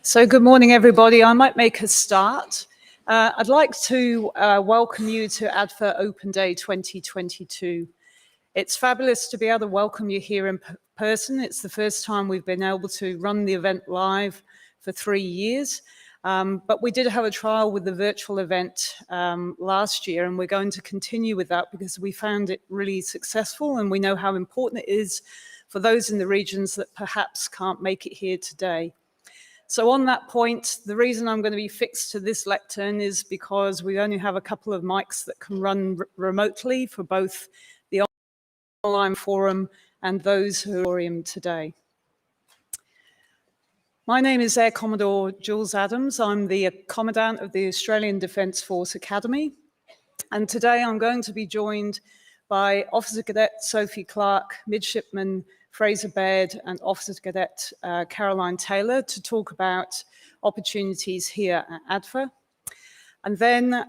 So good morning, everybody. I might make a start. I'd like to welcome you to ADFA Open Day 2022. It's fabulous to be able to welcome you here in person. It's the first time we've been able to run the event live for 3 years. But we did have a trial with the virtual event last year, and we're going to continue with that because we found it really successful, and we know how important it is for those in the regions that perhaps can't make it here today. So on that point, the reason I'm going to be fixed to this lectern is because we only have a couple of mics that can run remotely for both the online forum and those who are in today. My name is Air Commodore Jules Adams. I'm the Commandant of the Australian Defence Force Academy. And today I'm going to be joined by Officer Cadet Sophie Clark, Midshipman Fraser Baird, and Officer Cadet Caroline Taylor to talk about opportunities here at ADFA. And then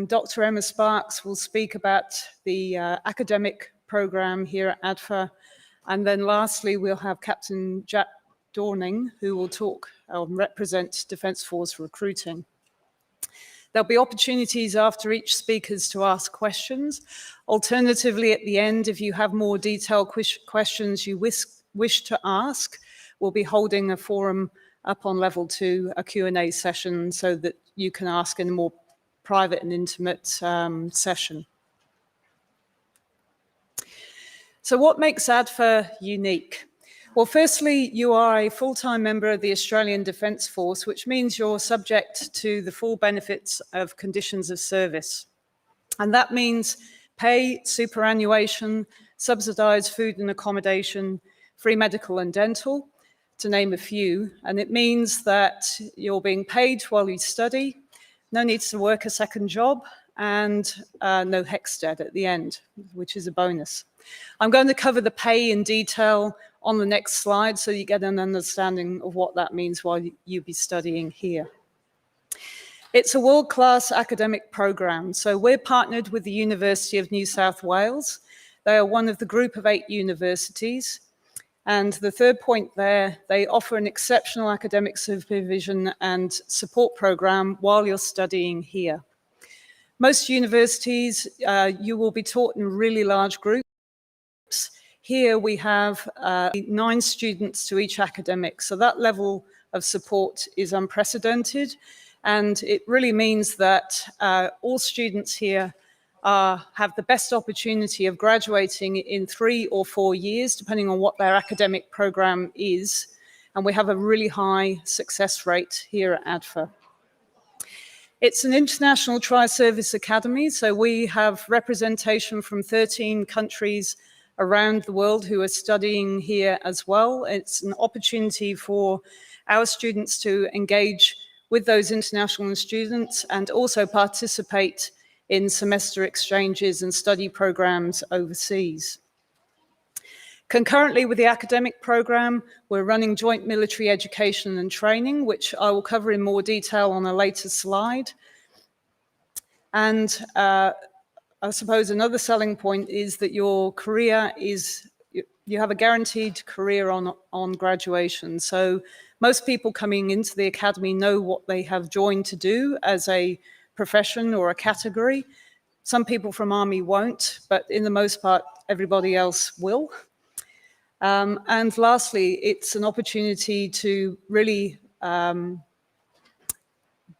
Dr. Emma Sparks will speak about the academic program here at ADFA. And then lastly, we'll have Captain Jack Dorning, who will talk represent Defence Force recruiting. There'll be opportunities after each speakers to ask questions. Alternatively, at the end, if you have more detailed questions you wish to ask, we'll be holding a forum up on level 2, a Q&A session, so that you can ask in a more private and intimate session. So what makes ADFA unique? Well, firstly, you are a full-time member of the Australian Defence Force, which means you're subject to the full benefits of conditions of service. And that means pay, superannuation, subsidised food and accommodation, free medical and dental, to name a few. And it means that you're being paid while you study, no need to work a second job, and no HECS debt at the end, which is a bonus. I'm going to cover the pay in detail on the next slide so you get an understanding of what that means while you be studying here. It's a world-class academic program. So we're partnered with the University of New South Wales. They are one of the group of 8 universities. And the third point there, they offer an exceptional academic supervision and support program while you're studying here. Most universities, you will be taught in really large groups. Here we have 9 students to each academic, so that level of support is unprecedented, and it really means that all students here have the best opportunity of graduating in 3 or 4 years, depending on what their academic program is, and we have a really high success rate here at ADFA. It's an international tri-service academy, so we have representation from 13 countries around the world who are studying here as well. It's an opportunity for our students to engage with those international students and also participate in semester exchanges and study programs overseas. Concurrently with the academic program, we're running joint military education and training, which I will cover in more detail on a later slide. And I suppose another selling point is that your career is, you have a guaranteed career on graduation. So most people coming into the academy know what they have joined to do as a profession or a category. Some people from Army won't, but in the most part, everybody else will. And lastly, it's an opportunity to really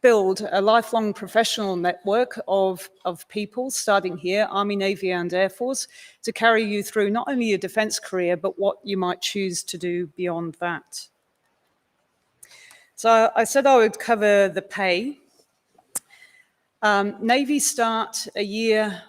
build a lifelong professional network of people starting here, Army, Navy and Air Force, to carry you through not only your defence career, but what you might choose to do beyond that. So I said I would cover the pay. Navy start a year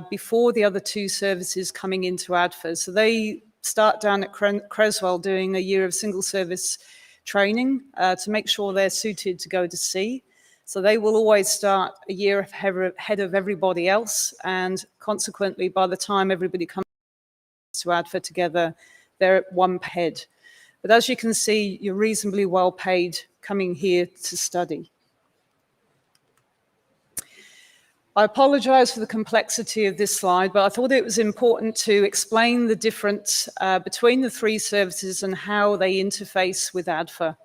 before the other 2 services coming into ADFA. So they start down at Creswell doing a year of single service training to make sure they're suited to go to sea. So they will always start a year ahead of everybody else, and consequently, by the time everybody comes to ADFA together, they're at 1 head. But as you can see, you're reasonably well paid coming here to study. I apologize for the complexity of this slide, but I thought it was important to explain the difference between the 3 services and how they interface with ADFA.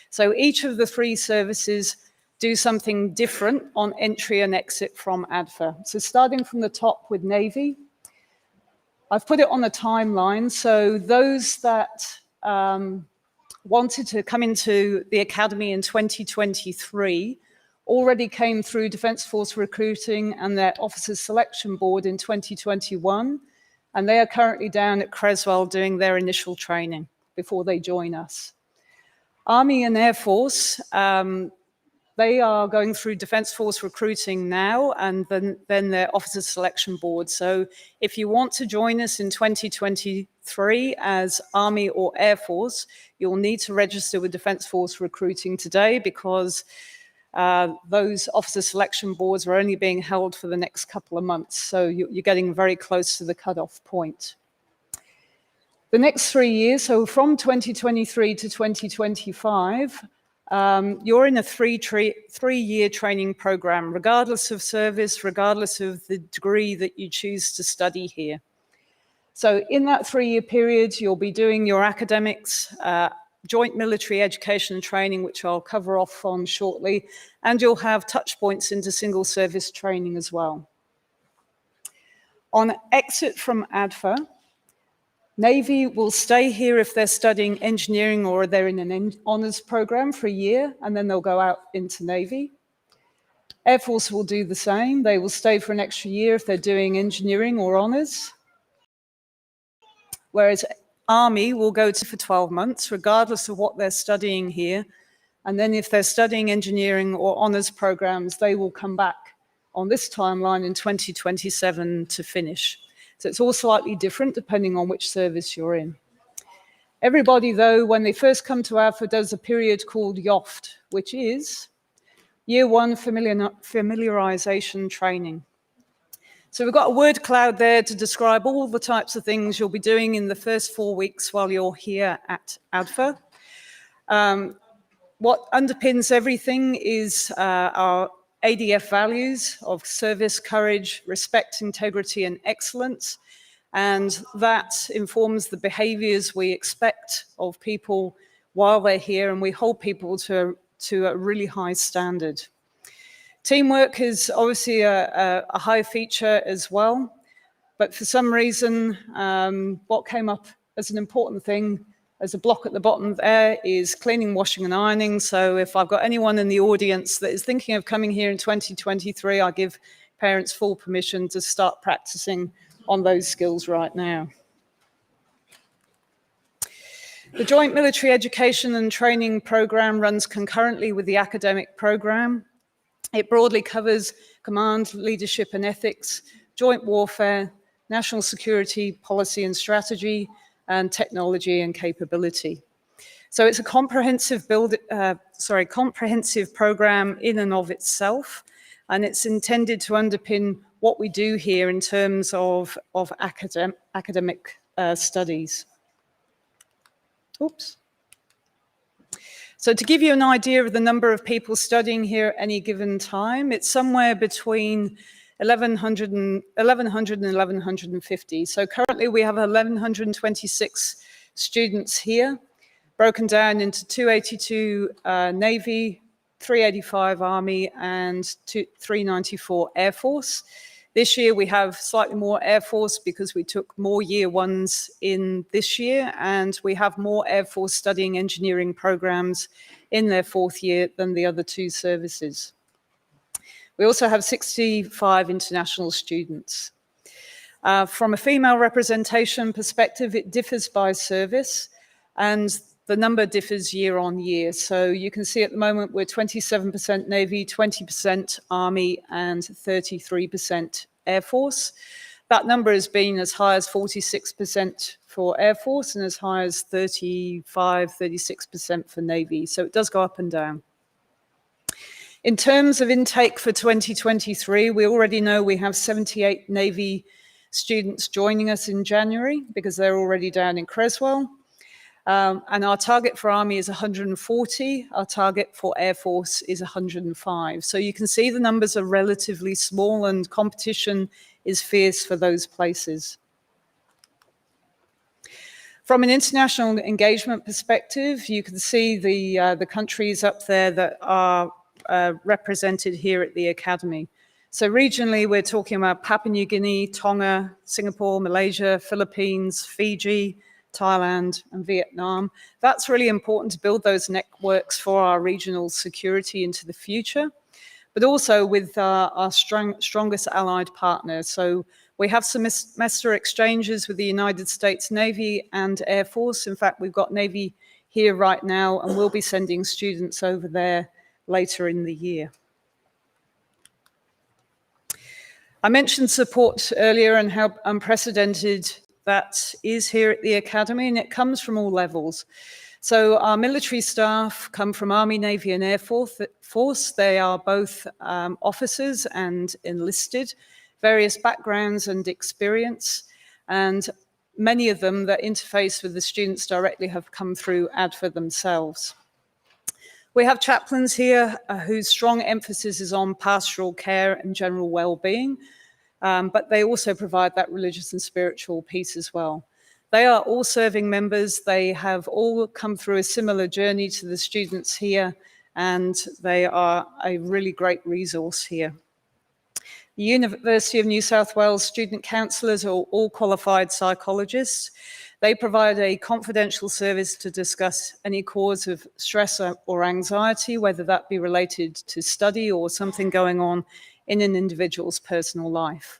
So each of the 3 services do something different on entry and exit from ADFA. So starting from the top with Navy, I've put it on a timeline. So those that wanted to come into the academy in 2023 already came through Defence Force recruiting and their officers selection board in 2021, and they are currently down at Creswell doing their initial training before they join us. Army and Air Force, they are going through Defence Force recruiting now and then their officers selection board. So if you want to join us in 2023 as Army or Air Force, you'll need to register with Defence Force recruiting today, because those officer selection boards are only being held for the next couple of months. So you're getting very close to the cutoff point. The next 3 years, so from 2023 to 2025, you're in a three-year training program, regardless of service, regardless of the degree that you choose to study here. So in that 3-year period, you'll be doing your academics, joint military education and training, which I'll cover off on shortly, and you'll have touch points into single service training as well. On exit from ADFA, Navy will stay here if they're studying engineering or they're in an honours program for a year, and then they'll go out into Navy. Air Force will do the same. They will stay for an extra year if they're doing engineering or honours. Whereas Army will go to for 12 months, regardless of what they're studying here. And then if they're studying engineering or honours programs, they will come back on this timeline in 2027 to finish. So it's all slightly different depending on which service you're in. Everybody, though, when they first come to ADFA, does a period called YOFT, which is Year 1 familiarisation training. So we've got a word cloud there to describe all the types of things you'll be doing in the first 4 weeks while you're here at ADFA. What underpins everything is our ADF values of service, courage, respect, integrity, and excellence. And that informs the behaviors we expect of people while they're here, and we hold people to a really high standard. Teamwork is obviously a high feature as well, but for some reason, what came up as an important thing as a block at the bottom there is cleaning, washing, and ironing. So if I've got anyone in the audience that is thinking of coming here in 2023, I give parents full permission to start practicing on those skills right now. The Joint Military Education and Training Program runs concurrently with the academic program. It broadly covers command, leadership and ethics, joint warfare, national security, policy and strategy, and technology and capability. So it's a comprehensive program in and of itself, and it's intended to underpin what we do here in terms of academic studies. Oops. So to give you an idea of the number of people studying here at any given time, it's somewhere between 1,100 and 1,150. So currently we have 1,126 students here, broken down into 282 Navy, 385 Army, and 394 Air Force. This year we have slightly more Air Force because we took more year ones in this year, and we have more Air Force studying engineering programs in their 4th year than the other 2 services. We also have 65 international students. From a female representation perspective, it differs by service, and the number differs year on year. So you can see at the moment we're 27% Navy, 20% Army, and 33% Air Force. That number has been as high as 46% for Air Force and as high as 36% for Navy. So it does go up and down. In terms of intake for 2023, we already know we have 78 Navy students joining us in January because they're already down in Creswell. And our target for Army is 140. Our target for Air Force is 105. So you can see the numbers are relatively small and competition is fierce for those places. From an international engagement perspective, you can see the countries up there that are represented here at the Academy. So regionally, we're talking about Papua New Guinea, Tonga, Singapore, Malaysia, Philippines, Fiji, Thailand, and Vietnam. That's really important to build those networks for our regional security into the future, but also with our strongest allied partners. So we have semester exchanges with the United States Navy and Air Force. In fact, we've got Navy here right now, and we'll be sending students over there later in the year. I mentioned support earlier and how unprecedented that is here at the Academy, and it comes from all levels. So our military staff come from Army, Navy, and Air Force. They are both officers and enlisted, various backgrounds and experience, and many of them that interface with the students directly have come through ADFA themselves. We have chaplains here whose strong emphasis is on pastoral care and general well-being, but they also provide that religious and spiritual piece as well. They are all serving members. They have all come through a similar journey to the students here, and they are a really great resource here. The University of New South Wales student counsellors are all qualified psychologists. They provide a confidential service to discuss any cause of stress or anxiety, whether that be related to study or something going on in an individual's personal life.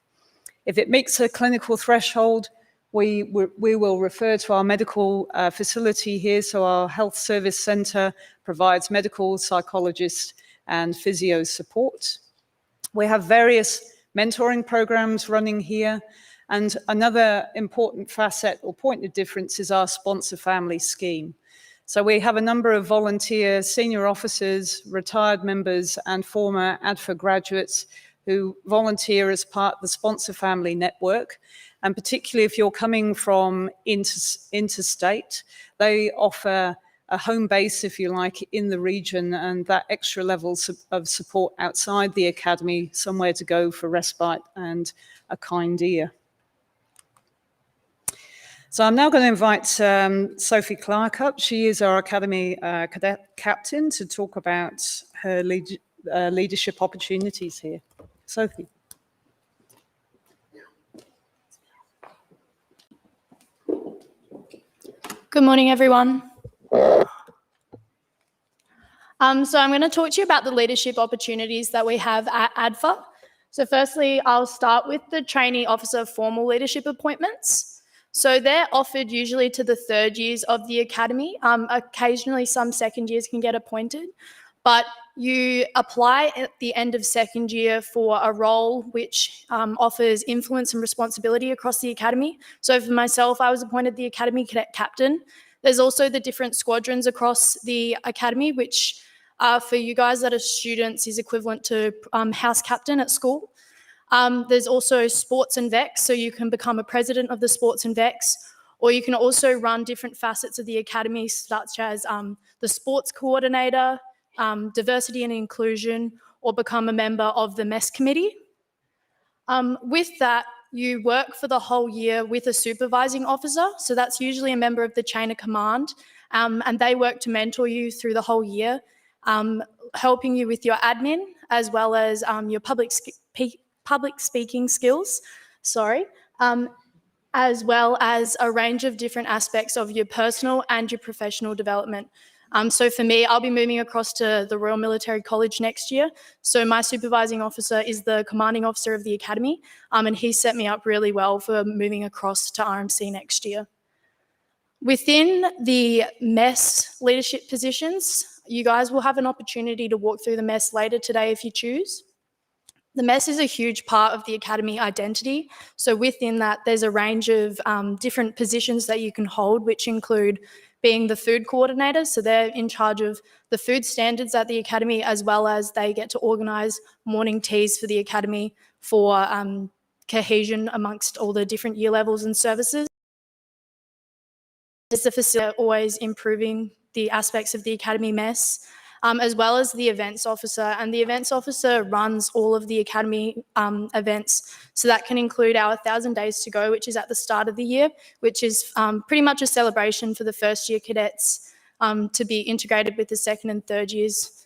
If it meets a clinical threshold, we will refer to our medical facility here. So our health service centre provides medical, psychologist, and physio support. We have various mentoring programs running here. And another important facet or point of difference is our sponsor family scheme. So we have a number of volunteer senior officers, retired members, and former ADFA graduates who volunteer as part of the sponsor family network. And particularly if you're coming from interstate, they offer a home base, if you like, in the region, and that extra levels of support outside the Academy, somewhere to go for respite and a kind ear. So I'm now going to invite Sophie Clark up. She is our Academy Cadet Captain to talk about her leadership opportunities here. Sophie. Good morning, everyone. So I'm going to talk to you about the leadership opportunities that we have at ADFA. So firstly, I'll start with the trainee officer formal leadership appointments. So they're offered usually to the third years of the Academy. Occasionally some second years can get appointed, but you apply at the end of second year for a role which offers influence and responsibility across the Academy. So for myself, I was appointed the Academy Cadet Captain. There's also the different squadrons across the Academy, which for you guys that are students is equivalent to house captain at school. There's also sports and vecs, so you can become a president of the sports and vecs, or you can also run different facets of the Academy, such as the sports coordinator, diversity and inclusion, or become a member of the mess committee. With that, you work for the whole year with a supervising officer, so that's usually a member of the chain of command, and they work to mentor you through the whole year, helping you with your admin as well as your public speaking skills, as well as a range of different aspects of your personal and your professional development. So for me, I'll be moving across to the Royal Military College next year. So my supervising officer is the commanding officer of the Academy, and he set me up really well for moving across to RMC next year. Within the mess leadership positions, you guys will have an opportunity to walk through the mess later today if you choose. The mess is a huge part of the Academy identity. So within that, there's a range of different positions that you can hold, which include being the food coordinator. So they're in charge of the food standards at the Academy, as well as they get to organise morning teas for the Academy for cohesion amongst all the different year levels and services. There's the facility always improving the aspects of the Academy mess. as well as the events officer. And the events officer runs all of the academy events. So that can include our 1,000 Days to Go, which is at the start of the year, which is pretty much a celebration for the first year cadets to be integrated with the second and third years.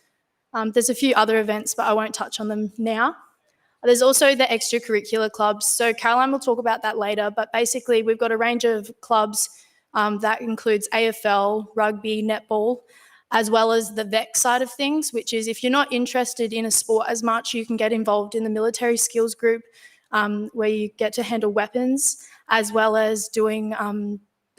There's a few other events, but I won't touch on them now. There's also the extracurricular clubs. So Caroline will talk about that later, but basically we've got a range of clubs that includes AFL, rugby, netball, as well as the VEC side of things, which is if you're not interested in a sport as much, you can get involved in the military skills group where you get to handle weapons, as well as doing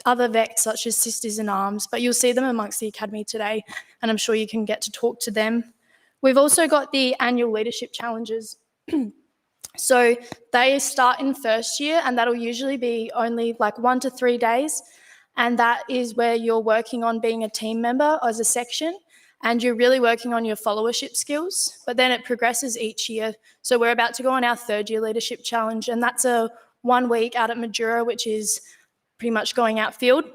other VECs such as Sisters in Arms, but you'll see them amongst the academy today, and I'm sure you can get to talk to them. We've also got the annual leadership challenges. So they start in first year, and that'll usually be only like 1 to 3 days. And that is where you're working on being a team member as a section, and you're really working on your followership skills. But then it progresses each year. So we're about to go on our third year leadership challenge, and that's a 1 week out at Majura, which is pretty much going outfield.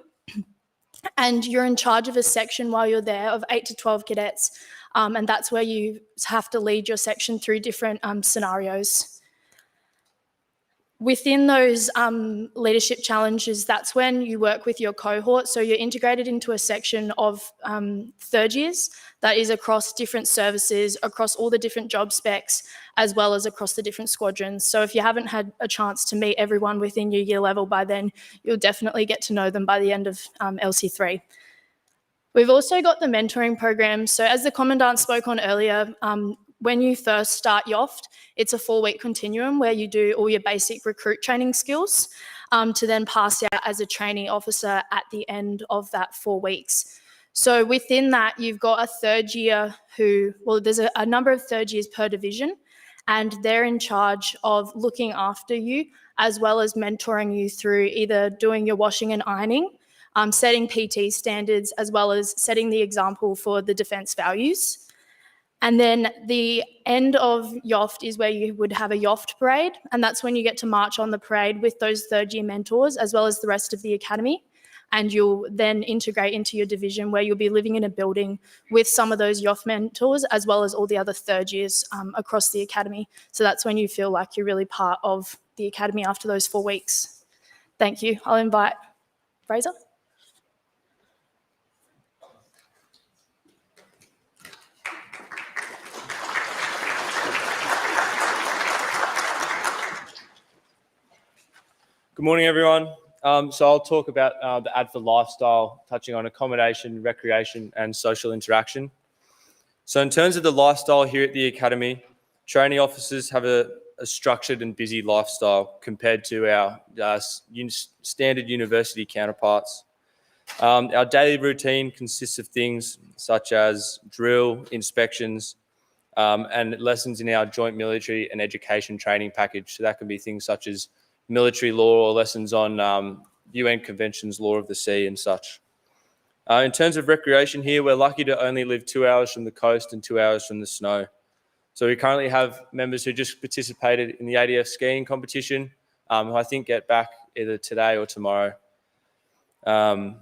And you're in charge of a section while you're there of 8 to 12 cadets. And that's where you have to lead your section through different scenarios. Within those leadership challenges, that's when you work with your cohort. So you're integrated into a section of third years that is across different services, across all the different job specs, as well as across the different squadrons. So if you haven't had a chance to meet everyone within your year level by then, you'll definitely get to know them by the end of LC3. We've also got the mentoring program. So as the Commandant spoke on earlier, when you first start YOFT, it's a 4-week continuum where you do all your basic recruit training skills to then pass out as a trainee officer at the end of that 4 weeks. So within that, you've got a third year there's a number of third years per division, and they're in charge of looking after you as well as mentoring you through either doing your washing and ironing, setting PT standards, as well as setting the example for the defence values. And then the end of YOFT is where you would have a YOFT parade, and that's when you get to march on the parade with those third year mentors as well as the rest of the academy. And you'll then integrate into your division where you'll be living in a building with some of those YOFT mentors as well as all the other third years across the academy. So that's when you feel like you're really part of the academy after those 4 weeks. Thank you. I'll invite Fraser. Good morning, everyone. So I'll talk about the ADFA lifestyle, touching on accommodation, recreation, and social interaction. So in terms of the lifestyle here at the Academy, trainee officers have a structured and busy lifestyle compared to our standard university counterparts. Our daily routine consists of things such as drill, inspections, and lessons in our joint military and education training package. So that can be things such as military law or lessons on UN conventions, law of the sea and such. In terms of recreation here, we're lucky to only live 2 hours from the coast and 2 hours from the snow. So we currently have members who just participated in the ADF skiing competition, who I think get back either today or tomorrow. Combined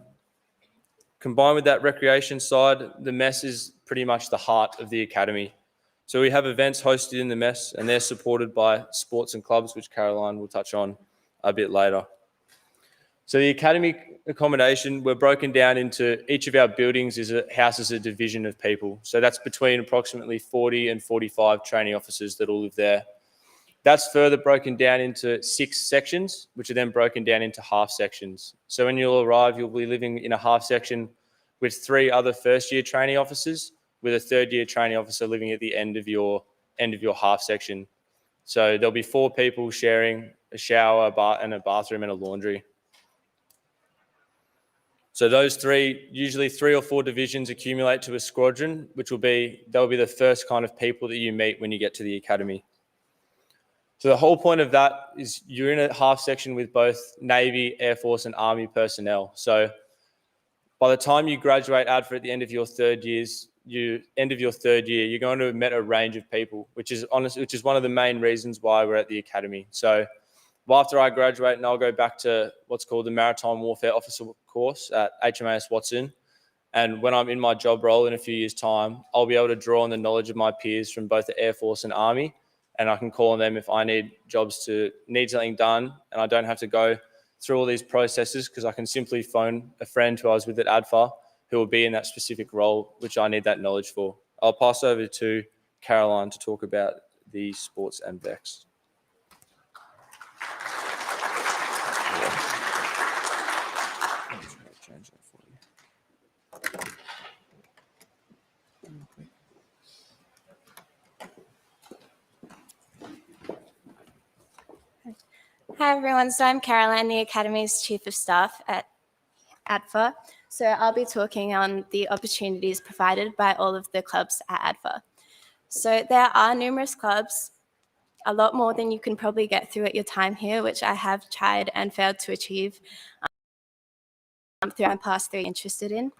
with that recreation side, the mess is pretty much the heart of the academy. So we have events hosted in the mess, and they're supported by sports and clubs, which Caroline will touch on a bit later. So the academy accommodation, we're broken down into each of our buildings houses a division of people. So that's between approximately 40 and 45 trainee officers that all live there. That's further broken down into 6 sections, which are then broken down into half sections. So when you'll arrive, you'll be living in a half section with 3 other first-year trainee officers, with a third-year trainee officer living at the end of your half section. So there'll be 4 people sharing a shower, and a bathroom and a laundry. So those 3, usually 3 or 4 divisions accumulate to a squadron, they'll be the first kind of people that you meet when you get to the academy. So the whole point of that is you're in a half section with both Navy, Air Force and Army personnel. So by the time you graduate ADFA at the end of your third year, you're going to have met a range of people, which is one of the main reasons why we're at the academy. So after I graduate, and I'll go back to what's called the Maritime Warfare Officer course at HMAS Watson, And when I'm in my job role in a few years' time, I'll be able to draw on the knowledge of my peers from both the Air Force and Army, and I can call on them if I need something done, and I don't have to go through all these processes, because I can simply phone a friend who I was with at ADFA who will be in that specific role which I need that knowledge for. I'll pass over to Caroline to talk about the sports and VEX. Hi everyone, so I'm Caroline, the Academy's Chief of Staff at ADFA. So I'll be talking on the opportunities provided by all of the clubs at ADFA. So there are numerous clubs, a lot more than you can probably get through at your time here, which I have tried and failed to achieve throughout my past 3 interested in.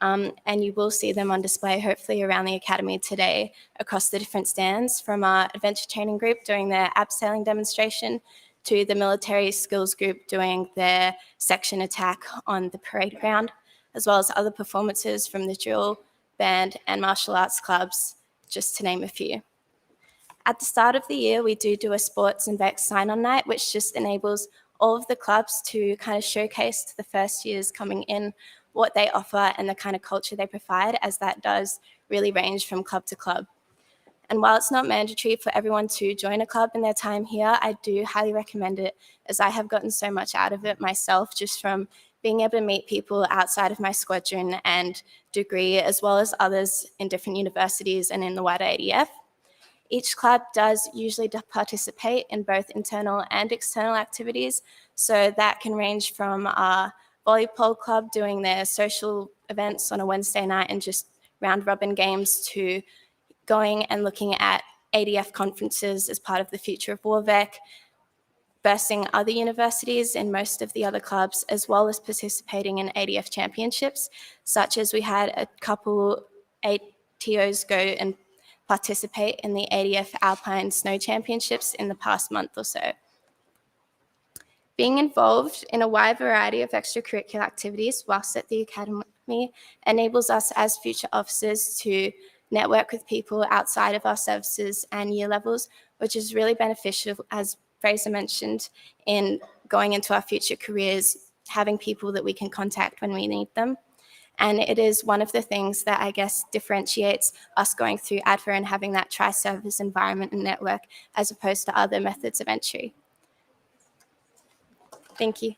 And you will see them on display hopefully around the Academy today across the different stands, from our adventure training group doing their abseiling demonstration to the military skills group doing their section attack on the parade ground, as well as other performances from the drill, band and martial arts clubs, just to name a few. At the start of the year, we do a sports and VEX sign-on night, which just enables all of the clubs to kind of showcase to the first years coming in what they offer and the kind of culture they provide, as that does really range from club to club. And while it's not mandatory for everyone to join a club in their time here, I do highly recommend it, as I have gotten so much out of it myself, just from being able to meet people outside of my squadron and degree, as well as others in different universities and in the wider ADF. Each club does usually participate in both internal and external activities, so that can range from our volleyball club doing their social events on a Wednesday night and just round robin games, to going and looking at ADF conferences as part of the Future of War VEC, bursting other universities in most of the other clubs, as well as participating in ADF championships, such as we had a couple ATOs go and participate in the ADF Alpine Snow Championships in the past month or so. Being involved in a wide variety of extracurricular activities whilst at the Academy enables us as future officers to network with people outside of our services and year levels, which is really beneficial, as Fraser mentioned, in going into our future careers, having people that we can contact when we need them. And it is one of the things that I guess differentiates us going through ADFA and having that tri-service environment and network, as opposed to other methods of entry. Thank you.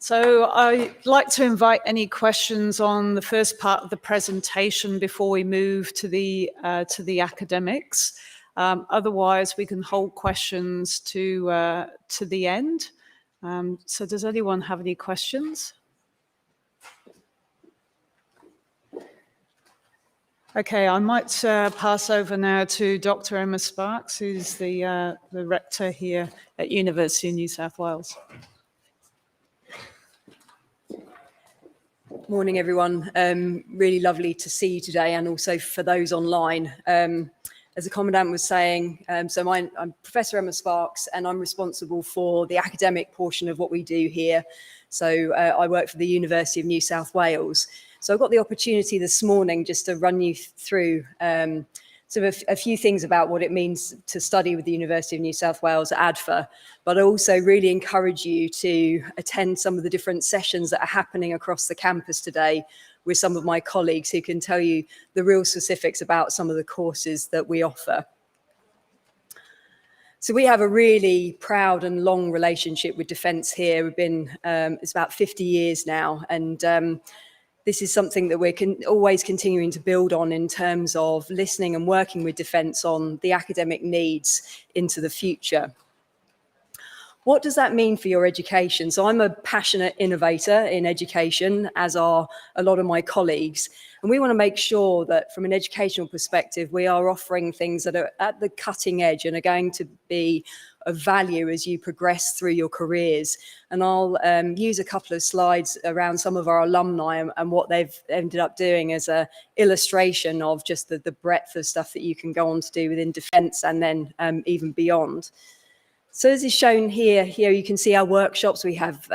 So I'd like to invite any questions on the first part of the presentation before we move to the academics. Otherwise, we can hold questions to the end. So does anyone have any questions? Okay, I might pass over now to Dr. Emma Sparks, who's the rector here at University of New South Wales. Morning, everyone. Really lovely to see you today, and also for those online. As the Commandant was saying, I'm Professor Emma Sparks, and I'm responsible for the academic portion of what we do here. So I work for the University of New South Wales. So I've got the opportunity this morning just to run you through sort of a few things about what it means to study with the University of New South Wales at ADFA, but I also really encourage you to attend some of the different sessions that are happening across the campus today with some of my colleagues who can tell you the real specifics about some of the courses that we offer. So we have a really proud and long relationship with Defence here. We've been, it's about 50 years now, and this is something that we're always continuing to build on in terms of listening and working with Defence on the academic needs into the future. What does that mean for your education? So I'm a passionate innovator in education, as are a lot of my colleagues. And we want to make sure that from an educational perspective, we are offering things that are at the cutting edge and are going to be of value as you progress through your careers. And I'll use a couple of slides around some of our alumni and what they've ended up doing as an illustration of just the breadth of stuff that you can go on to do within Defence and then even beyond. So as is shown here you can see our workshops. We have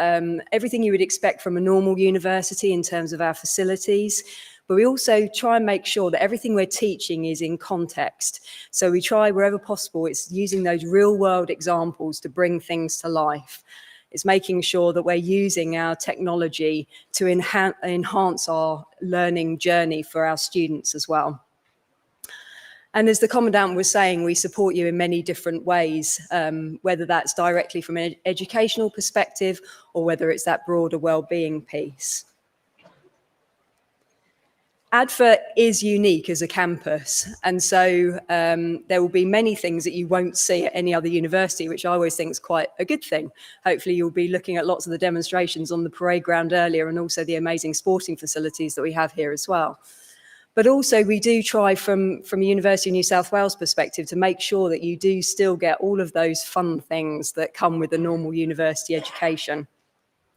everything you would expect from a normal university in terms of our facilities, but we also try and make sure that everything we're teaching is in context. So we try wherever possible, it's using those real world examples to bring things to life. It's making sure that we're using our technology to enhance our learning journey for our students as well. And as the Commandant was saying, we support you in many different ways, whether that's directly from an educational perspective or whether it's that broader wellbeing piece. ADFA is unique as a campus, and so there will be many things that you won't see at any other university, which I always think is quite a good thing. Hopefully you'll be looking at lots of the demonstrations on the parade ground earlier, and also the amazing sporting facilities that we have here as well. But also we do try from a University of New South Wales perspective to make sure that you do still get all of those fun things that come with a normal university education.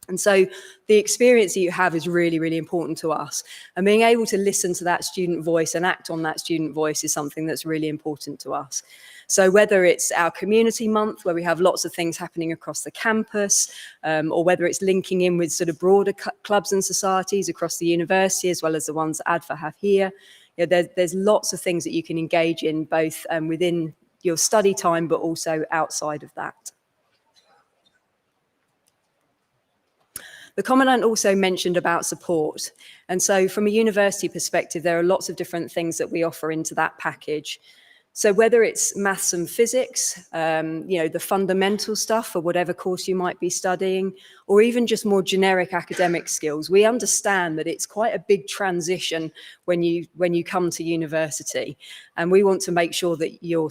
And so the experience that you have is really, really important to us. And being able to listen to that student voice and act on that student voice is something that's really important to us. So whether it's our community month, where we have lots of things happening across the campus, or whether it's linking in with sort of broader clubs and societies across the university, as well as the ones that ADFA have here, you know, there's lots of things that you can engage in, both within your study time, but also outside of that. The Commandant also mentioned about support. And so from a university perspective, there are lots of different things that we offer into that package. So whether it's maths and physics, you know, the fundamental stuff for whatever course you might be studying, or even just more generic academic skills, we understand that it's quite a big transition when you come to university. And we want to make sure that you're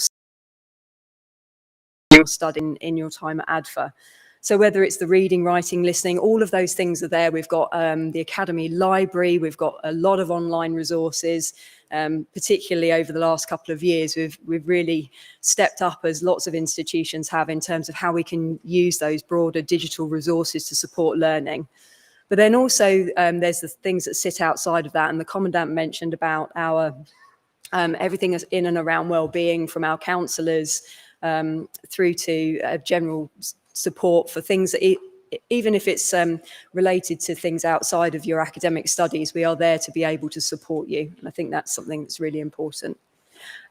studying in your time at ADFA. So whether it's the reading, writing, listening, all of those things are there. We've got the Academy Library, we've got a lot of online resources, particularly over the last couple of years. We've really stepped up, as lots of institutions have, in terms of how we can use those broader digital resources to support learning. But then also there's the things that sit outside of that, and the Commandant mentioned about our everything is in and around wellbeing, from our counsellors through to general support for things that even if it's related to things outside of your academic studies, we are there to be able to support you. And I think that's something that's really important.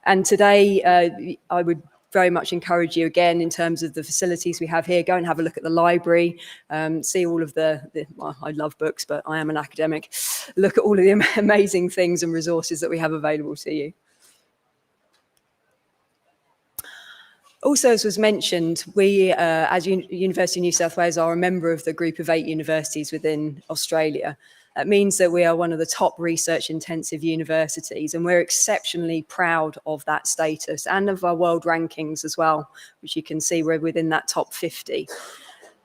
And today, I would very much encourage you, again, in terms of the facilities we have here, go and have a look at the library, see all of well, I love books, but I am an academic. Look at all of the amazing things and resources that we have available to you. Also, as was mentioned, we, as University of New South Wales, are a member of the group of 8 universities within Australia. That means that we are one of the top research-intensive universities, and we're exceptionally proud of that status and of our world rankings as well, which you can see we're within that top 50.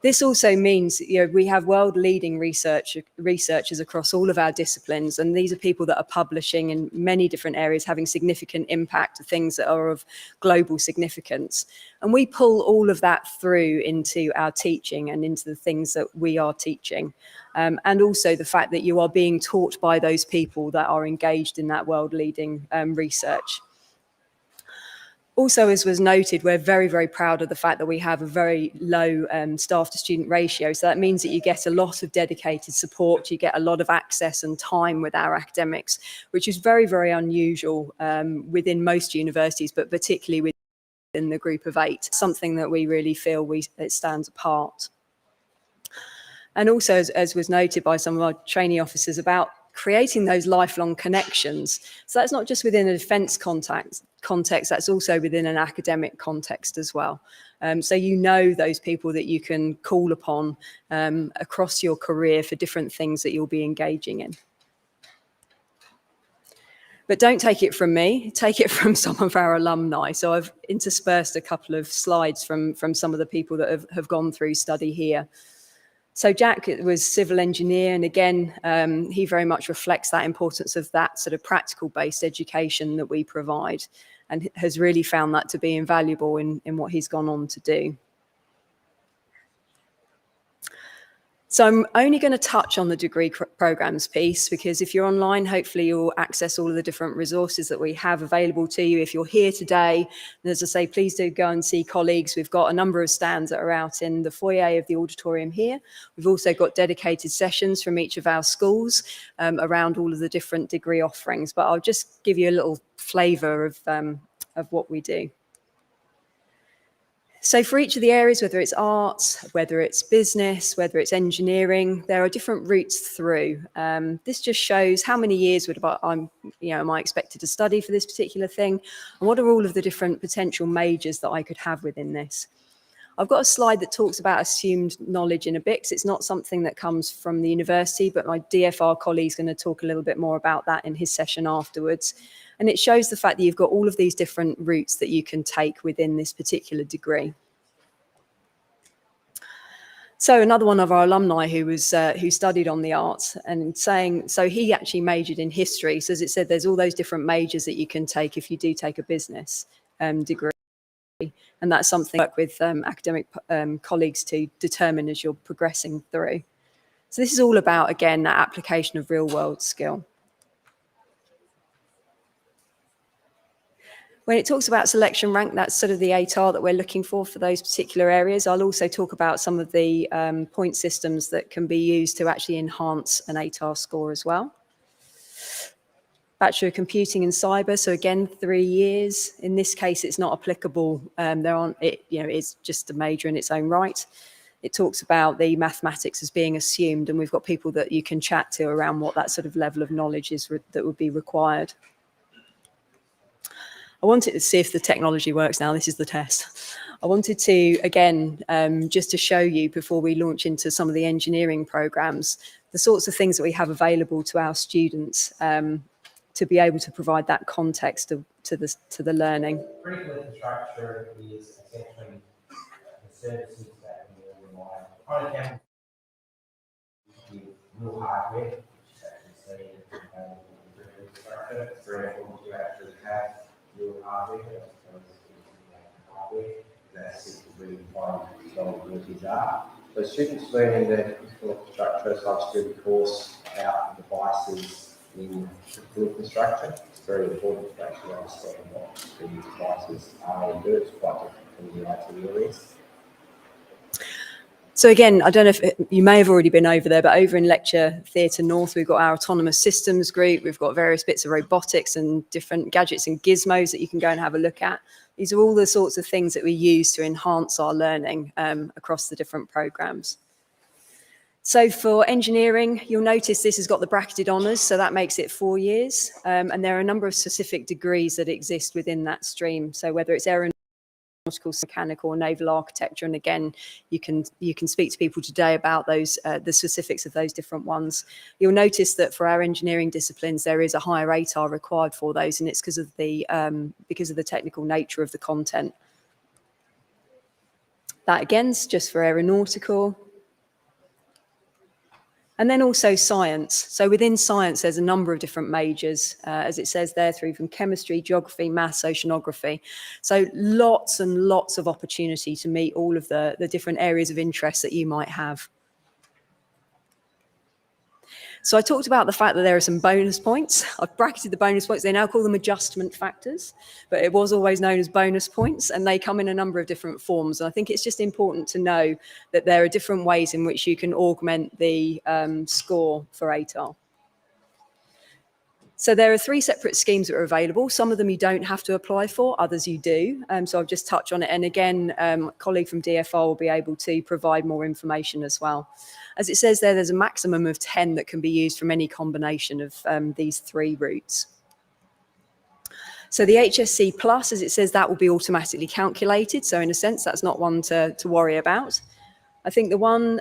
This also means, you know, we have world-leading researchers across all of our disciplines, and these are people that are publishing in many different areas, having significant impact to things that are of global significance. And we pull all of that through into our teaching and into the things that we are teaching. And also the fact that you are being taught by those people that are engaged in that world-leading research. Also, as was noted, we're very, very proud of the fact that we have a very low staff to student ratio. So that means that you get a lot of dedicated support, you get a lot of access and time with our academics, which is very, very unusual within most universities, but particularly within the group of 8, something that we really feel it stands apart. And also, as was noted by some of our trainee officers, about creating those lifelong connections. So that's not just within a defence context, that's also within an academic context as well. So you know those people that you can call upon across your career for different things that you'll be engaging in. But don't take it from me, take it from some of our alumni. So I've interspersed a couple of slides from some of the people that have gone through study here. So Jack was civil engineer, and again, he very much reflects that importance of that sort of practical-based education that we provide, and has really found that to be invaluable in what he's gone on to do. So I'm only going to touch on the degree programs piece, because if you're online, hopefully you'll access all of the different resources that we have available to you. If you're here today, and as I say, please do go and see colleagues. We've got a number of stands that are out in the foyer of the auditorium here. We've also got dedicated sessions from each of our schools around all of the different degree offerings, but I'll just give you a little flavour of what we do. So for each of the areas, whether it's arts, whether it's business, whether it's engineering, there are different routes through. This just shows how many years am I expected to study for this particular thing, and what are all of the different potential majors that I could have within this. I've got a slide that talks about assumed knowledge in a bit, because it's not something that comes from the university, but my DFR colleague's going to talk a little bit more about that in his session afterwards. And it shows the fact that you've got all of these different routes that you can take within this particular degree. So another one of our alumni who studied on the arts, and so he actually majored in history. So as it said, there's all those different majors that you can take if you do take a business degree. And that's something I work with academic colleagues to determine as you're progressing through. So this is all about, again, that application of real world skill. When it talks about selection rank, that's sort of the ATAR that we're looking for those particular areas. I'll also talk about some of the point systems that can be used to actually enhance an ATAR score as well. Bachelor of Computing and Cyber, so again, 3 years. In this case, it's not applicable. It's just a major in its own right. It talks about the mathematics as being assumed, and we've got people that you can chat to around what that sort of level of knowledge is that would be required. I wanted to see if the technology works now. This is the test. I wanted to, again, just to show you before we launch into some of the engineering programs, the sorts of things that we have available to our students to be able to provide that context to the learning. Critical infrastructure is essentially the services that we rely on. Probably can be real hardware, which is actually seen in critical infrastructure. It's very important to actually have real hardware as opposed to hardware. That's really what vulnerabilities are. So students learning the critical infrastructure cybersecurity course about devices in critical infrastructure. It's very important to actually understand what the devices are and do. It's quite different from the IT areas. So again, I don't know if you may have already been over there, but over in Lecture Theatre North, we've got our autonomous systems group. We've got various bits of robotics and different gadgets and gizmos that you can go and have a look at. These are all the sorts of things that we use to enhance our learning across the different programs. So for engineering, you'll notice this has got the bracketed honours, so that makes it 4 years. And there are a number of specific degrees that exist within that stream. So whether it's aeronautical, mechanical, or naval architecture, and again, you can speak to people today about those the specifics of those different ones. You'll notice that for our engineering disciplines, there is a higher ATAR required for those, and it's because of the technical nature of the content. That again is just for aeronautical. And then also science. So within science, there's a number of different majors, as it says there, through from chemistry, geography, maths, oceanography. So lots and lots of opportunity to meet all of the different areas of interest that you might have. So I talked about the fact that there are some bonus points. I've bracketed the bonus points. They now call them adjustment factors, but it was always known as bonus points, and they come in a number of different forms. And I think it's just important to know that there are different ways in which you can augment the score for ATAR. So there are 3 separate schemes that are available. Some of them you don't have to apply for, others you do. So I'll just touch on it. And again, a colleague from DFR will be able to provide more information as well. As it says there, there's a maximum of 10 that can be used from any combination of these 3 routes. So the HSC Plus, as it says, that will be automatically calculated. So in a sense, that's not one to worry about. I think the one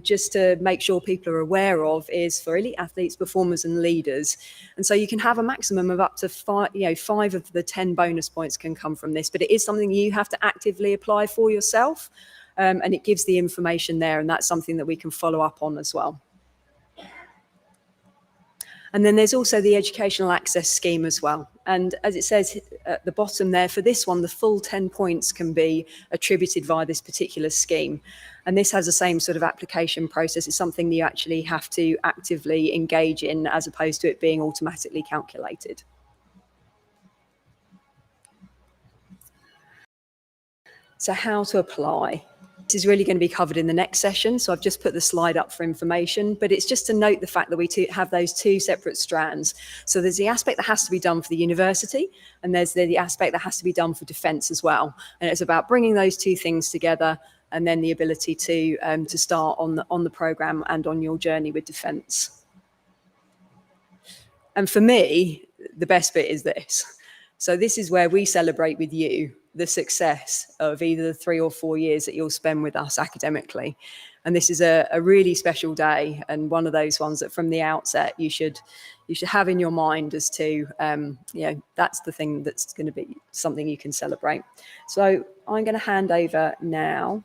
just to make sure people are aware of is for elite athletes, performers and leaders. And so you can have a maximum of up to 5 of the 10 bonus points can come from this, but it is something you have to actively apply for yourself. And it gives the information there, and that's something that we can follow up on as well. And then there's also the educational access scheme as well. And as it says at the bottom there, for this one, the full 10 points can be attributed via this particular scheme. And this has the same sort of application process. It's something that you actually have to actively engage in as opposed to it being automatically calculated. So how to apply? This is really going to be covered in the next session. So I've just put the slide up for information, but it's just to note the fact that we have those two separate strands. So there's the aspect that has to be done for the university, and there's the aspect that has to be done for defence as well. And it's about bringing those two things together, and then the ability to start on the programme and on your journey with defence. And for me, the best bit is this. So this is where we celebrate with you the success of either the 3 or 4 years that you'll spend with us academically. And this is a really special day, and one of those ones that from the outset you should have in your mind as to, that's the thing that's going to be something you can celebrate. So I'm going to hand over now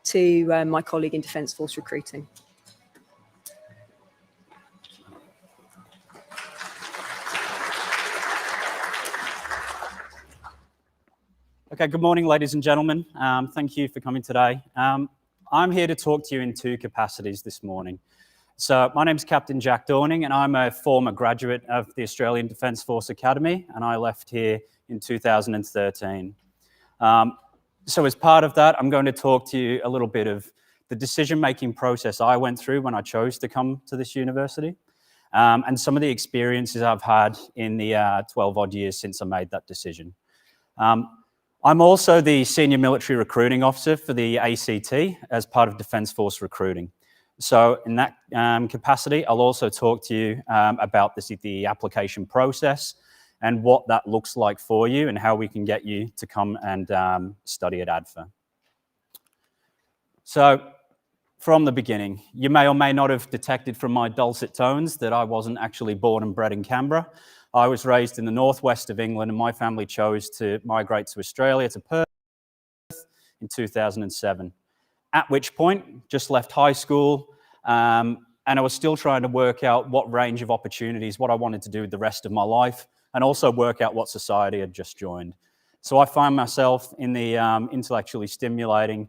to my colleague in Defence Force Recruiting. Okay, good morning, ladies and gentlemen. Thank you for coming today. I'm here to talk to you in two capacities this morning. So my name is Captain Jack Dorning, and I'm a former graduate of the Australian Defence Force Academy, and I left here in 2013. So as part of that, I'm going to talk to you a little bit of the decision-making process I went through when I chose to come to this university, and some of the experiences I've had in the 12-odd years since I made that decision. I'm also the Senior Military Recruiting Officer for the ACT as part of Defence Force Recruiting. So in that capacity, I'll also talk to you about the application process and what that looks like for you and how we can get you to come and study at ADFA. So from the beginning, you may or may not have detected from my dulcet tones that I wasn't actually born and bred in Canberra. I was raised in the northwest of England, and my family chose to migrate to Australia, to Perth, in 2007. At which point, just left high school, and I was still trying to work out what range of opportunities, what I wanted to do with the rest of my life, and also work out what society had just joined. So I find myself in the intellectually stimulating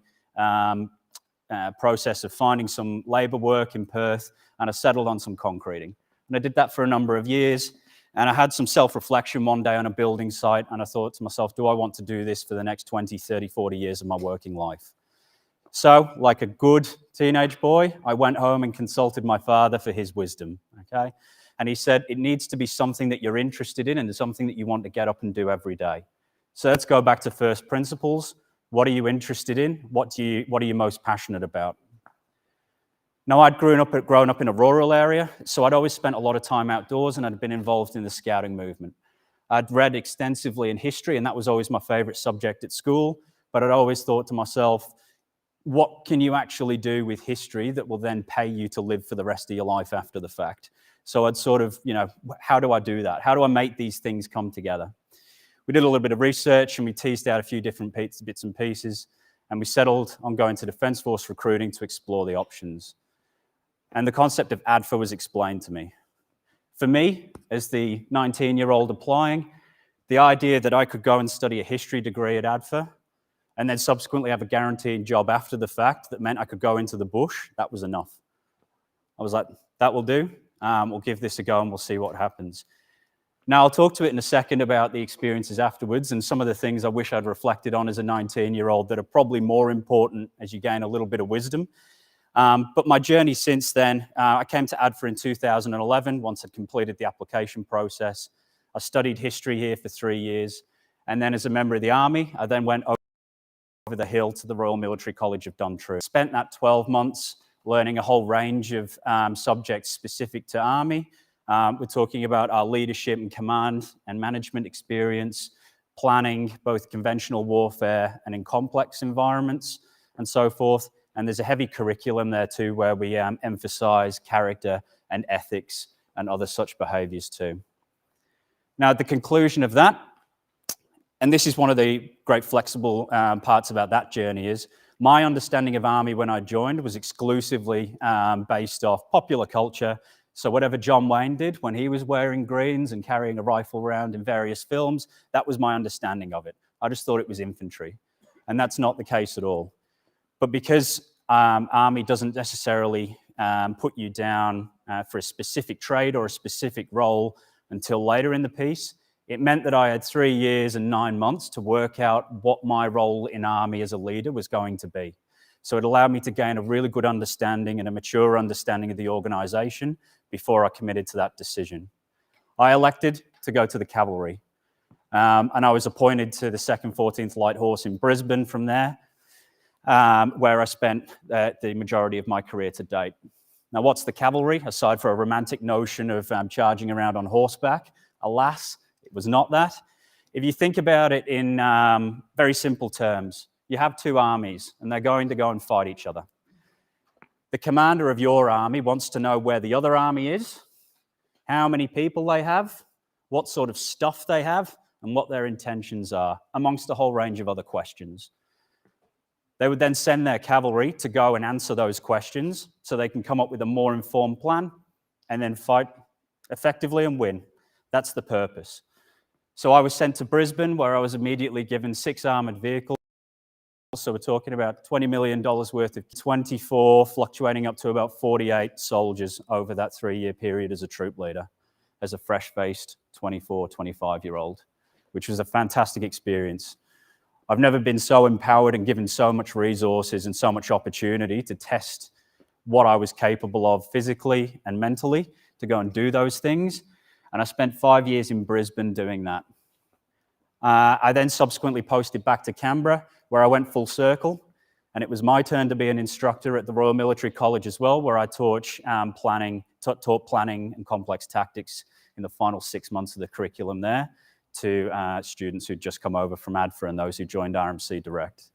process of finding some labour work in Perth, and I settled on some concreting. And I did that for a number of years. And I had some self-reflection one day on a building site, and I thought to myself, do I want to do this for the next 20, 30, 40 years of my working life? So, like a good teenage boy, I went home and consulted my father for his wisdom, okay? And he said, it needs to be something that you're interested in and something that you want to get up and do every day. So let's go back to first principles. What are you interested in? What are you most passionate about? Now, I'd grown up in a rural area, so I'd always spent a lot of time outdoors, and I'd been involved in the scouting movement. I'd read extensively in history, and that was always my favorite subject at school, but I'd always thought to myself, what can you actually do with history that will then pay you to live for the rest of your life after the fact? So I'd sort of, how do I do that? How do I make these things come together? We did a little bit of research, and we teased out a few different bits and pieces, and we settled on going to Defence Force Recruiting to explore the options. And the concept of ADFA was explained to me. For me, as the 19-year-old applying, the idea that I could go and study a history degree at ADFA and then subsequently have a guaranteed job after the fact that meant I could go into the bush, that was enough. I was like, that will do. We'll give this a go and we'll see what happens. Now, I'll talk to it in a second about the experiences afterwards and some of the things I wish I'd reflected on as a 19-year-old that are probably more important as you gain a little bit of wisdom. But my journey since then, I came to ADFA in 2011, once I'd completed the application process. I studied history here for 3 years. And then as a member of the Army, I then went over the hill to the Royal Military College of Duntrew. Spent that 12 months learning a whole range of subjects specific to Army. We're talking about our leadership and command and management experience, planning, both conventional warfare and in complex environments and so forth. And there's a heavy curriculum there too, where we emphasize character and ethics and other such behaviors too. Now, at the conclusion of that, and this is one of the great flexible parts about that journey, is my understanding of Army when I joined was exclusively based off popular culture, So whatever John Wayne did when he was wearing greens and carrying a rifle around in various films, that was my understanding of it. I just thought it was infantry. And that's not the case at all. But because Army doesn't necessarily put you down for a specific trade or a specific role until later in the piece, it meant that I had 3 years and 9 months to work out what my role in Army as a leader was going to be. So it allowed me to gain a really good understanding and a mature understanding of the organisation before I committed to that decision. I elected to go to the cavalry, and I was appointed to the 2nd 14th Light Horse in Brisbane from there, where I spent the majority of my career to date. Now, what's the cavalry, aside from a romantic notion of charging around on horseback? Alas, it was not that. If you think about it in very simple terms, you have two armies, and they're going to go and fight each other. The commander of your army wants to know where the other army is, how many people they have, what sort of stuff they have, and what their intentions are, amongst a whole range of other questions. They would then send their cavalry to go and answer those questions so they can come up with a more informed plan and then fight effectively and win. That's the purpose. So I was sent to Brisbane, where I was immediately given 6 armoured vehicles. So we're talking about $20 million worth of 24, fluctuating up to about 48 soldiers over that 3-year period as a troop leader, as a fresh-faced 24, 25-year-old, which was a fantastic experience. I've never been so empowered and given so much resources and so much opportunity to test what I was capable of physically and mentally to go and do those things. And I spent 5 years in Brisbane doing that. I then subsequently posted back to Canberra, where I went full circle. And it was my turn to be an instructor at the Royal Military College as well, where I taught planning and complex tactics in the final 6 months of the curriculum there to students who'd just come over from ADFA and those who joined RMC Direct.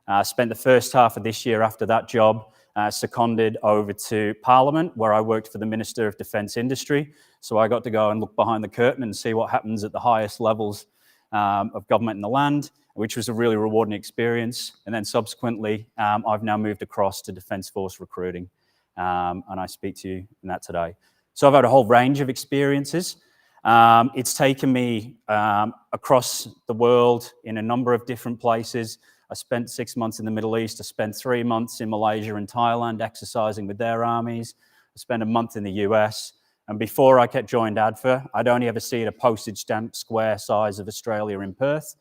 I spent the first half of this year after that job seconded over to Parliament, where I worked for the Minister of Defence Industry. So I got to go and look behind the curtain and see what happens at the highest levels of government in the land, which was a really rewarding experience. And then subsequently, I've now moved across to Defence Force recruiting, and I speak to you in that today. So I've had a whole range of experiences. It's taken me across the world in a number of different places. I spent 6 months in the Middle East. I spent 3 months in Malaysia and Thailand exercising with their armies. I spent a month in the US. And before I joined ADFA, I'd only ever seen a postage stamp square size of Australia in Perth.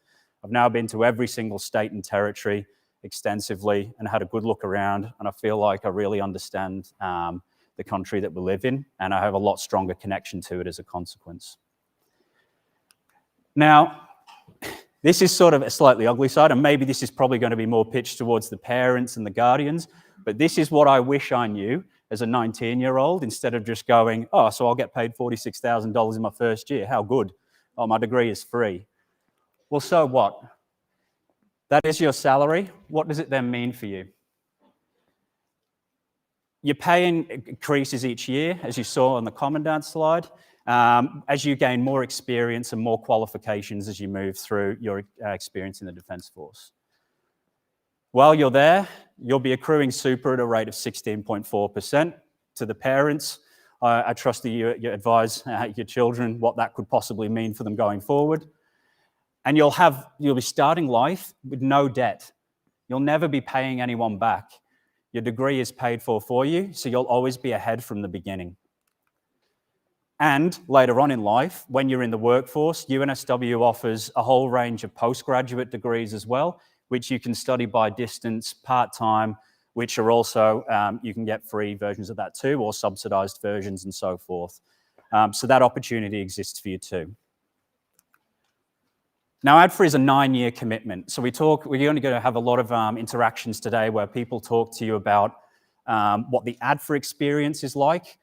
I've now been to every single state and territory extensively and had a good look around. And I feel like I really understand the country that we live in, and I have a lot stronger connection to it as a consequence. Now, this is sort of a slightly ugly side, and maybe this is probably going to be more pitched towards the parents and the guardians, but this is what I wish I knew as a 19-year-old, instead of just going, oh, so I'll get paid $46,000 in my first year. How good. Oh, my degree is free. Well, so what? That is your salary. What does it then mean for you? Your pay increases each year, as you saw on the Commandant slide, as you gain more experience and more qualifications as you move through your experience in the Defence Force. While you're there, you'll be accruing super at a rate of 16.4%. To the parents, I trust that you advise your children what that could possibly mean for them going forward. And you'll be starting life with no debt. You'll never be paying anyone back. Your degree is paid for you, so you'll always be ahead from the beginning. And later on in life, when you're in the workforce, UNSW offers a whole range of postgraduate degrees as well, which you can study by distance, part-time, which are also, you can get free versions of that too, or subsidized versions and so forth. So that opportunity exists for you too. Now, ADFA is a 9-year commitment. So we're only going to have a lot of interactions today where people talk to you about what the ADFA experience is like.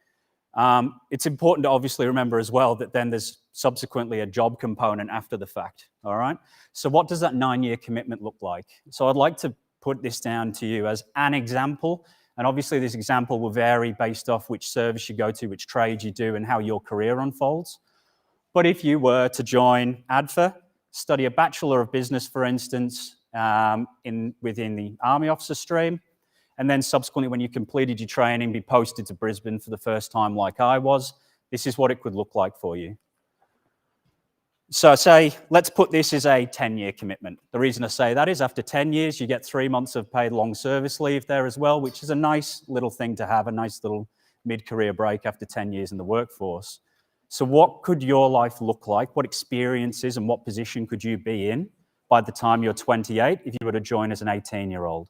It's important to obviously remember as well that then there's subsequently a job component after the fact, all right? So what does that 9-year commitment look like? So I'd like to put this down to you as an example, and obviously this example will vary based off which service you go to, which trade you do, and how your career unfolds. But if you were to join ADFA, study a Bachelor of Business, for instance, within the Army Officer stream, and then subsequently when you completed your training, be posted to Brisbane for the first time like I was. This is what it could look like for you. So say, let's put this as a 10-year commitment. The reason I say that is after 10 years, you get 3 months of paid long service leave there as well, which is a nice little thing to have, a nice little mid-career break after 10 years in the workforce. So what could your life look like? What experiences and what position could you be in by the time you're 28 if you were to join as an 18-year-old?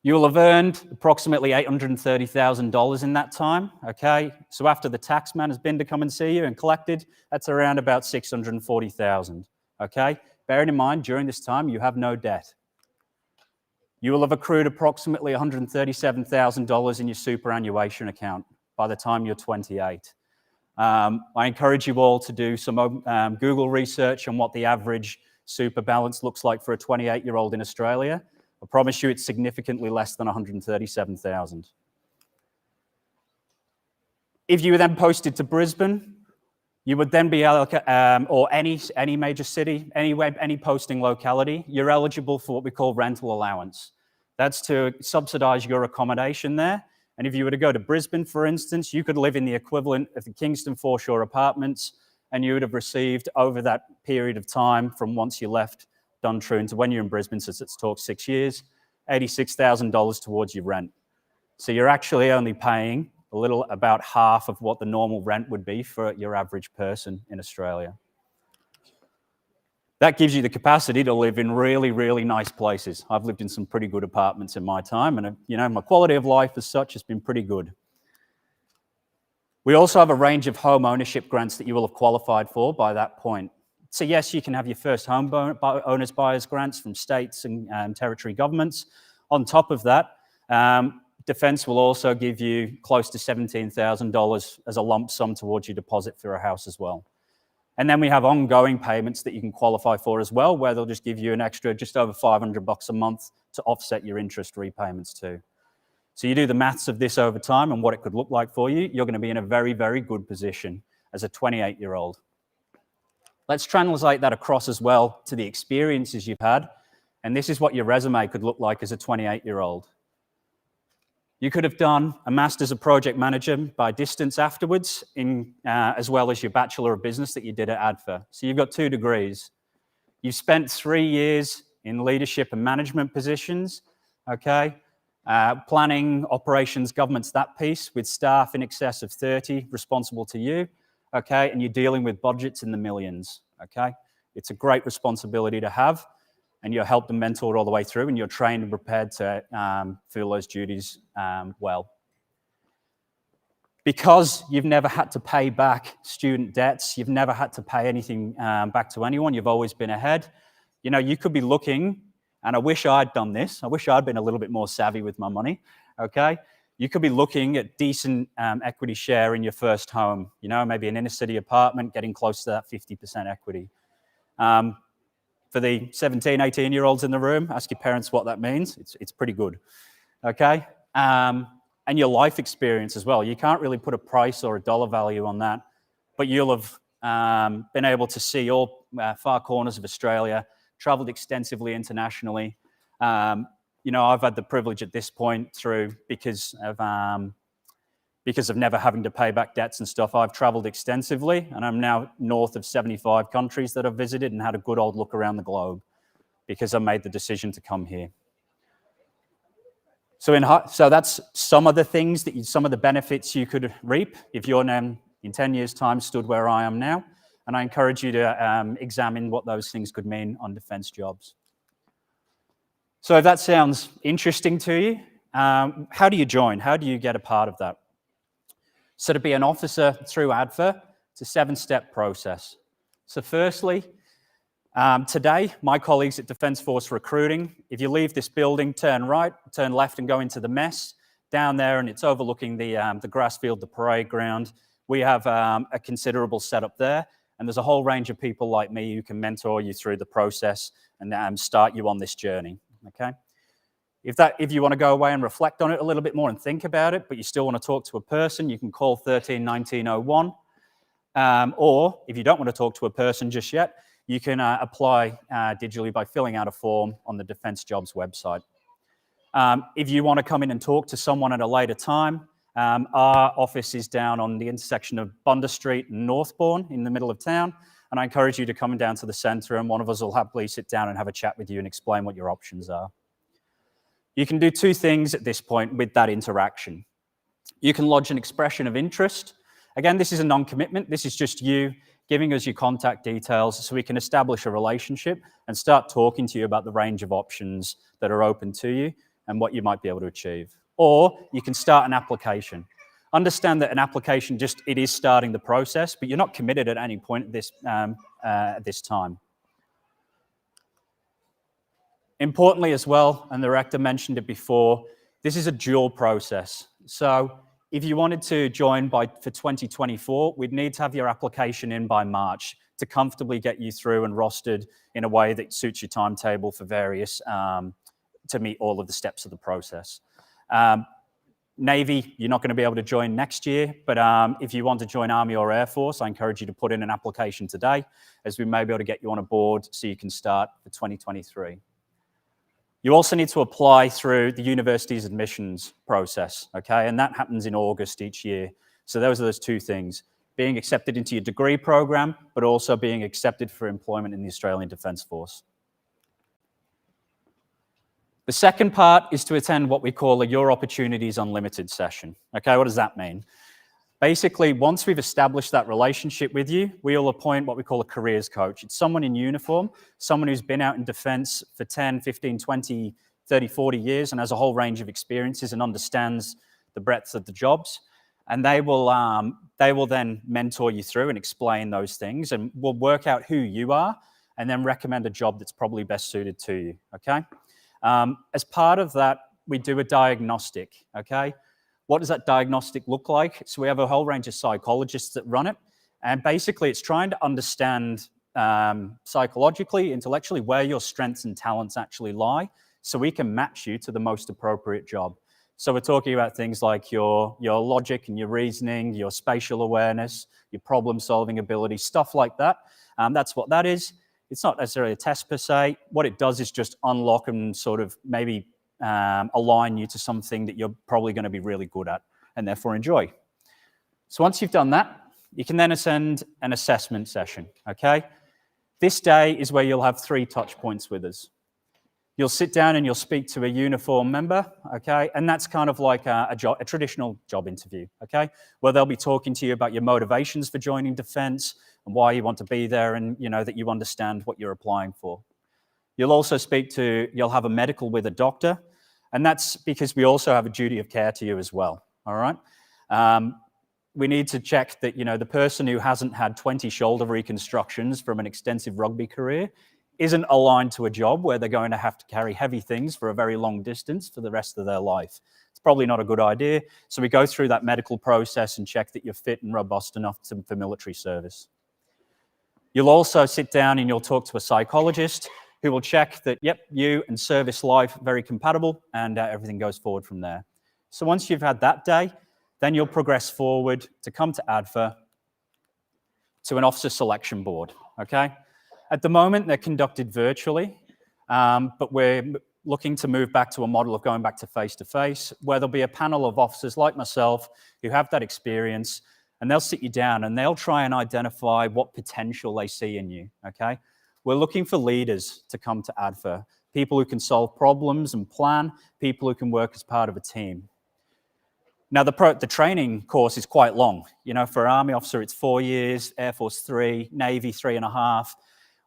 You'll have earned approximately $830,000 in that time, okay? So after the tax man has been to come and see you and collected, that's around about $640,000, okay? Bearing in mind, during this time, you have no debt. You will have accrued approximately $137,000 in your superannuation account by the time you're 28. I encourage you all to do some Google research on what the average super balance looks like for a 28-year-old in Australia. I promise you it's significantly less than 137,000. If you were then posted to Brisbane, you would then be allocated, or any major city, any posting locality, you're eligible for what we call rental allowance. That's to subsidise your accommodation there. And if you were to go to Brisbane, for instance, you could live in the equivalent of the Kingston Foreshore apartments, and you would have received over that period of time from once you left Duntroon to when you're in Brisbane, since it's talked 6 years, $86,000 towards your rent. So you're actually only paying a little about half of what the normal rent would be for your average person in Australia. That gives you the capacity to live in really, really nice places. I've lived in some pretty good apartments in my time, and you know, my quality of life as such has been pretty good. We also have a range of home ownership grants that you will have qualified for by that point. So yes, you can have your first home owners buyers grants from states and territory governments. On top of that, Defence will also give you close to $17,000 as a lump sum towards your deposit for a house as well. And then we have ongoing payments that you can qualify for as well, where they'll just give you an extra just over $500 a month to offset your interest repayments too. So you do the maths of this over time and what it could look like for you, you're going to be in a very, very good position as a 28-year-old. Let's translate that across as well to the experiences you've had. And this is what your resume could look like as a 28-year-old. You could have done a Master's of Project Manager by distance afterwards, as well as your Bachelor of Business that you did at ADFA. So you've got 2 degrees. You've spent 3 years in leadership and management positions, okay? Planning, operations, governance, that piece, with staff in excess of 30 responsible to you, okay? And you're dealing with budgets in the millions, okay? It's a great responsibility to have, and you're helped and mentored all the way through, and you're trained and prepared to fill those duties well. Because you've never had to pay back student debts, you've never had to pay anything back to anyone, you've always been ahead. You know, you could be looking, and I wish I'd done this, I wish I'd been a little bit more savvy with my money, okay? You could be looking at decent equity share in your first home, you know, maybe an inner city apartment, getting close to that 50% equity. For the 17, 18-year-olds in the room, ask your parents what that means. It's pretty good, okay? And your life experience as well. You can't really put a price or a dollar value on that, but you'll have been able to see all far corners of Australia, travelled extensively internationally. You know, I've had the privilege at this point because of never having to pay back debts and stuff, I've travelled extensively, and I'm now north of 75 countries that I've visited and had a good old look around the globe because I made the decision to come here. So that's some of the things, some of the benefits you could reap if you're now in 10 years' time stood where I am now, and I encourage you to examine what those things could mean on defence jobs. So if that sounds interesting to you, how do you join? How do you get a part of that? So to be an officer through ADFA, it's a 7-step process. So firstly, today, my colleagues at Defence Force Recruiting, if you leave this building, turn right, turn left and go into the mess down there, and it's overlooking the grass field, the parade ground. We have a considerable setup there, and there's a whole range of people like me who can mentor you through the process and start you on this journey, okay? If you want to go away and reflect on it a little bit more and think about it, but you still want to talk to a person, you can call 131901. Or if you don't want to talk to a person just yet, you can apply digitally by filling out a form on the Defence Jobs website. If you want to come in and talk to someone at a later time, our office is down on the intersection of Bundas Street and Northbourne in the middle of town. And I encourage you to come down to the centre, and one of us will happily sit down and have a chat with you and explain what your options are. You can do two things at this point with that interaction. You can lodge an expression of interest. Again, this is a non-commitment. This is just you giving us your contact details so we can establish a relationship and start talking to you about the range of options that are open to you and what you might be able to achieve. Or you can start an application. Understand that an application it is starting the process, but you're not committed at any point at this time. Importantly as well, and the Rector mentioned it before, this is a dual process. So if you wanted to join for 2024, we'd need to have your application in by March to comfortably get you through and rostered in a way that suits your timetable for various, to meet all of the steps of the process. Navy, you're not going to be able to join next year, but if you want to join Army or Air Force, I encourage you to put in an application today, as we may be able to get you on a board so you can start for 2023. You also need to apply through the university's admissions process, okay? And that happens in August each year. So those are those two things, being accepted into your degree program, but also being accepted for employment in the Australian Defence Force. The second part is to attend what we call a Your Opportunities Unlimited session. Okay, what does that mean? Basically, once we've established that relationship with you, we'll appoint what we call a careers coach. It's someone in uniform, someone who's been out in defence for 10, 15, 20, 30, 40 years and has a whole range of experiences and understands the breadth of the jobs. And they will then mentor you through and explain those things, and we'll work out who you are and then recommend a job that's probably best suited to you, okay? As part of that, we do a diagnostic, okay? What does that diagnostic look like? So we have a whole range of psychologists that run it, and basically it's trying to understand psychologically, intellectually, where your strengths and talents actually lie, so we can match you to the most appropriate job. So we're talking about things like your logic and your reasoning, your spatial awareness, your problem-solving ability, stuff like that. That's what that is. It's not necessarily a test per se. What it does is just unlock and sort of maybe align you to something that you're probably going to be really good at and therefore enjoy. So once you've done that, you can then attend an assessment session, okay? This day is where you'll have 3 touch points with us. You'll sit down and you'll speak to a uniform member, okay? And that's kind of like a traditional job interview, okay? Where they'll be talking to you about your motivations for joining defence and why you want to be there, and that you understand what you're applying for. You'll also you'll have a medical with a doctor, and that's because we also have a duty of care to you as well, all right? We need to check that, the person who hasn't had 20 shoulder reconstructions from an extensive rugby career isn't aligned to a job where they're going to have to carry heavy things for a very long distance for the rest of their life. It's probably not a good idea. So we go through that medical process and check that you're fit and robust enough for military service. You'll also sit down and you'll talk to a psychologist who will check that, yep, you and service life are very compatible, and everything goes forward from there. So once you've had that day, then you'll progress forward to come to ADFA to an officer selection board, okay? At the moment, they're conducted virtually, but we're looking to move back to a model of going back to face-to-face, where there'll be a panel of officers like myself who have that experience, and they'll sit you down and they'll try and identify what potential they see in you, okay? We're looking for leaders to come to ADFA, people who can solve problems and plan, people who can work as part of a team. Now, the training course is quite long. For an Army officer, it's 4 years, Air Force 3, Navy 3.5.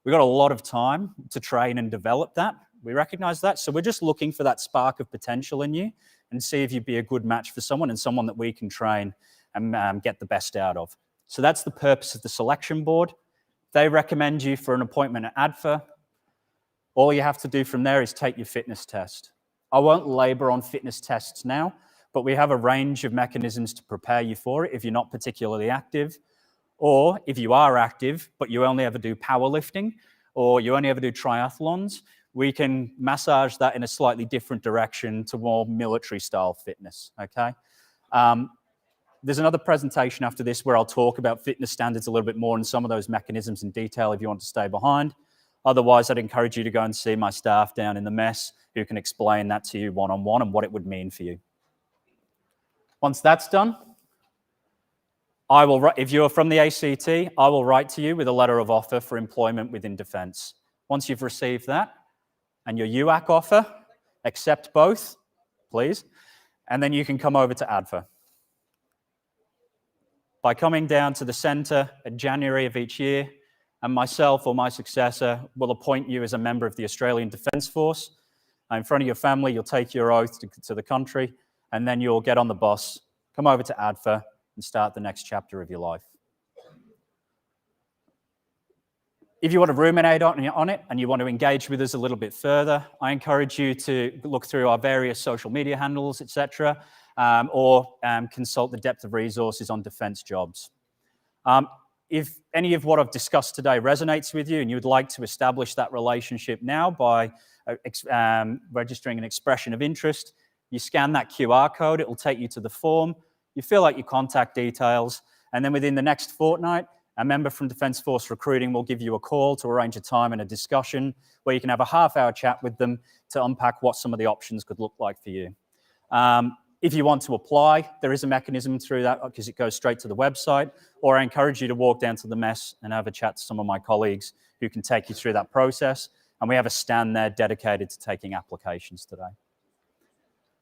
We've got a lot of time to train and develop that. We recognize that. So we're just looking for that spark of potential in you and see if you'd be a good match for someone and someone that we can train and get the best out of. So that's the purpose of the selection board. They recommend you for an appointment at ADFA. All you have to do from there is take your fitness test. I won't labor on fitness tests now, but we have a range of mechanisms to prepare you for it if you're not particularly active. Or if you are active, but you only ever do powerlifting, or you only ever do triathlons, we can massage that in a slightly different direction to more military-style fitness, okay? There's another presentation after this where I'll talk about fitness standards a little bit more and some of those mechanisms in detail if you want to stay behind. Otherwise, I'd encourage you to go and see my staff down in the mess who can explain that to you one-on-one and what it would mean for you. Once that's done, if you're from the ACT, I will write to you with a letter of offer for employment within defence. Once you've received that and your UAC offer, accept both, please, and then you can come over to ADFA. By coming down to the centre in January of each year, and myself or my successor will appoint you as a member of the Australian Defence Force. In front of your family, you'll take your oath to the country, and then you'll get on the bus, come over to ADFA, and start the next chapter of your life. If you want to ruminate on it and you want to engage with us a little bit further, I encourage you to look through our various social media handles, etc., or consult the depth of resources on defence jobs. If any of what I've discussed today resonates with you and you would like to establish that relationship now by registering an expression of interest, you scan that QR code, it will take you to the form, you fill out your contact details, and then within the next fortnight, a member from Defence Force Recruiting will give you a call to arrange a time and a discussion where you can have a half-hour chat with them to unpack what some of the options could look like for you. If you want to apply, there is a mechanism through that because it goes straight to the website, or I encourage you to walk down to the mess and have a chat to some of my colleagues who can take you through that process. And we have a stand there dedicated to taking applications today.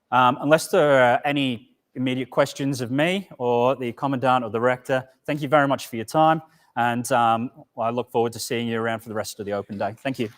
Unless there are any immediate questions of me or the Commandant or the Rector, thank you very much for your time. And I look forward to seeing you around for the rest of the open day. Thank you.